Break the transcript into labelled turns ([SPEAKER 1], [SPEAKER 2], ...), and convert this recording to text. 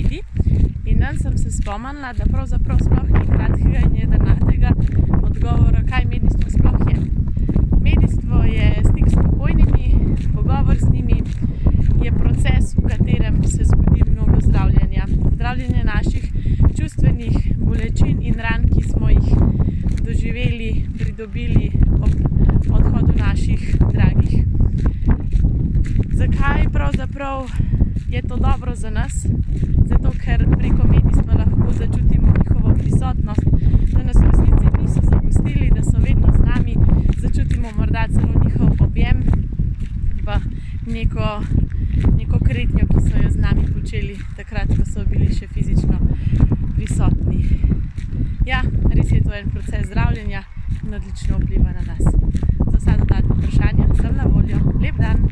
[SPEAKER 1] medij. In dan sem se spomnila, da pravzaprav sploh ni kratkega in jedrnatega odgovora, kaj medijstvo sploh je. Medijstvo je stik s pokojnimi, pogovor z njimi, je proces, v katerem se zgodi mnogo zdravljenja. Zdravljenje naših čustvenih bolečin in ran, ki smo jih doživeli, pridobili ob odhodu naših dragih. Zakaj pravzaprav je to dobro za nas? Zato, ker preko medijstva lahko začutimo njihovo prisotnost, da nas v resnici niso zapustili, da so vedno z nami, začutimo morda celo njihov objem v neko kretnjo, ki so jo z nami počeli takrat, ko so bili še fizično prisotni. Ja, res je to en proces zdravljenja in odlično vpliva na nas. Za vsa dodatna vprašanja sem na voljo. Lep dan!